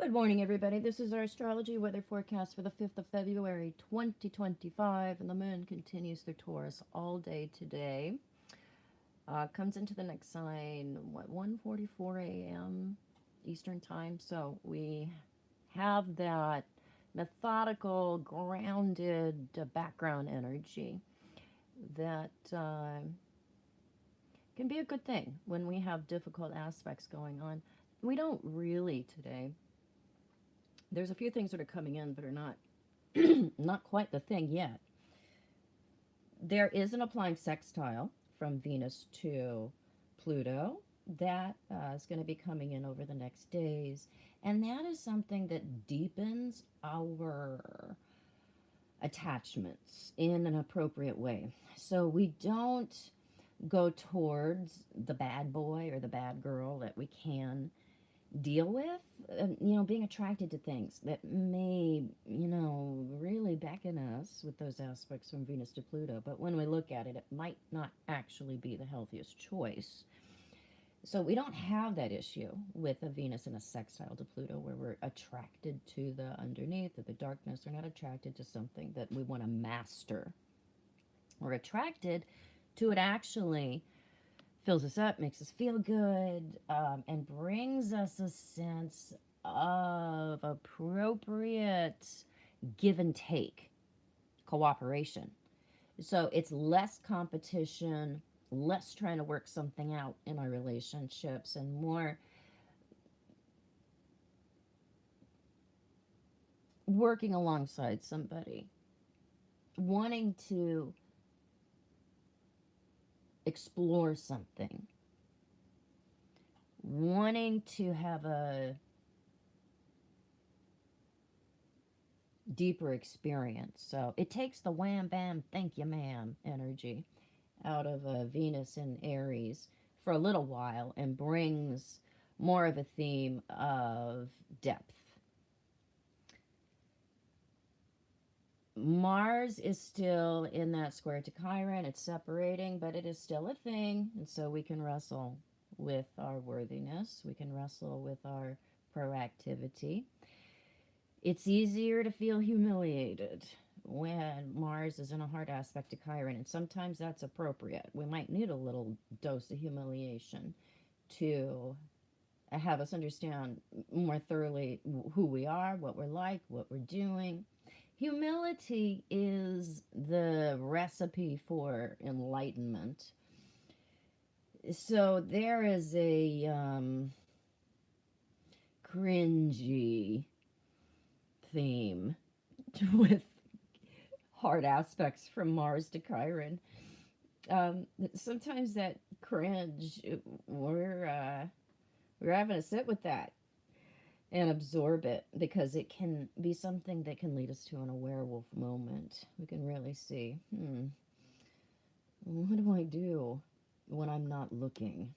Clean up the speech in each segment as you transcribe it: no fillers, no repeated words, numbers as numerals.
Good morning, everybody. This is our astrology weather forecast for the 5th of February, 2025, and the moon continues through Taurus all day today. Comes into the next sign, 1:44 a.m. Eastern Time. So we have that methodical, grounded background energy that can be a good thing when we have difficult aspects going on. We don't really today. There's a few things that are coming in but are not quite the thing yet. There is an applying sextile from Venus to Pluto that is going to be coming in over the next days, and that is something that deepens our attachments in an appropriate way. So we don't go towards the bad boy or the bad girl that we can deal with, being attracted to things that may, really beckon us with those aspects from Venus to Pluto. But when we look at it, it might not actually be the healthiest choice. So we don't have that issue with a Venus in a sextile to Pluto where we're attracted to the underneath or the darkness. We're not attracted to something that we want to master. We're attracted to it actually fills us up, makes us feel good, and brings us a sense of appropriate give and take, cooperation. So it's less competition, less trying to work something out in our relationships, and more working alongside somebody, wanting to explore something, wanting to have a deeper experience. So it takes the wham bam thank you ma'am energy out of Venus in Aries for a little while and brings more of a theme of depth. Mars is still in that square to Chiron. It's separating, but it is still a thing. And so we can wrestle with our worthiness. We can wrestle with our proactivity. It's easier to feel humiliated when Mars is in a hard aspect to Chiron, and sometimes that's appropriate. We might need a little dose of humiliation to have us understand more thoroughly who we are, what we're like, what we're doing. Humility is the recipe for enlightenment. So there is a cringy theme with hard aspects from Mars to Chiron. Sometimes that cringe, we're having to sit with that and absorb it because it can be something that can lead us to an aware wolf moment. We can really see, what do I do when I'm not looking?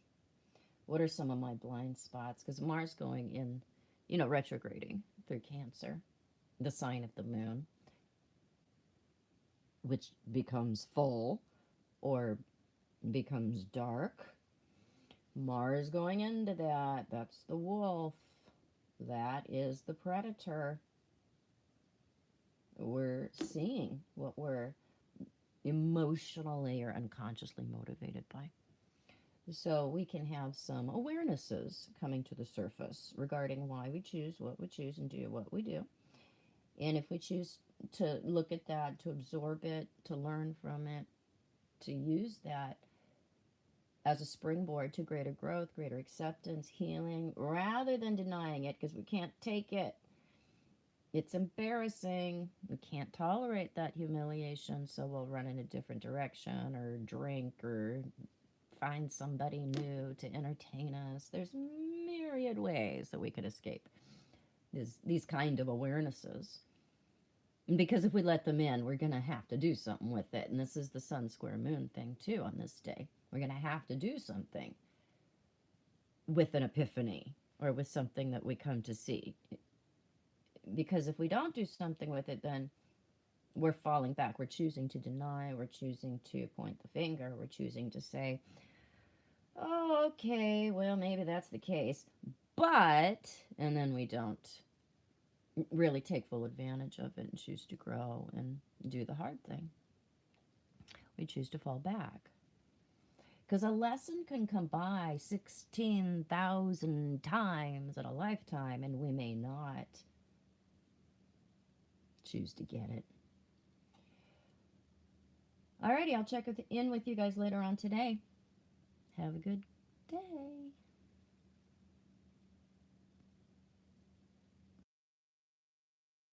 What are some of my blind spots? Because Mars going in, retrograding through Cancer, the sign of the moon, which becomes full or becomes dark. Mars going into that, that's the wolf. That is the predator. We're seeing what we're emotionally or unconsciously motivated by. So we can have some awarenesses coming to the surface regarding why we choose what we choose and do what we do. And if we choose to look at that, to absorb it, to learn from it, to use that as a springboard to greater growth, greater acceptance, healing, rather than denying it because we can't take it. It's embarrassing. We can't tolerate that humiliation, so we'll run in a different direction or drink or find somebody new to entertain us. There's myriad ways that we could escape these kind of awarenesses. Because if we let them in, we're going to have to do something with it. And this is the sun square moon thing, too, on this day. We're going to have to do something with an epiphany or with something that we come to see. Because if we don't do something with it, then we're falling back. We're choosing to deny. We're choosing to point the finger. We're choosing to say, oh, okay, well, maybe that's the case. But, and then we don't really take full advantage of it and choose to grow and do the hard thing. We choose to fall back. Because a lesson can come by 16,000 times in a lifetime, and we may not choose to get it. Alrighty, I'll check in with you guys later on today. Have a good day.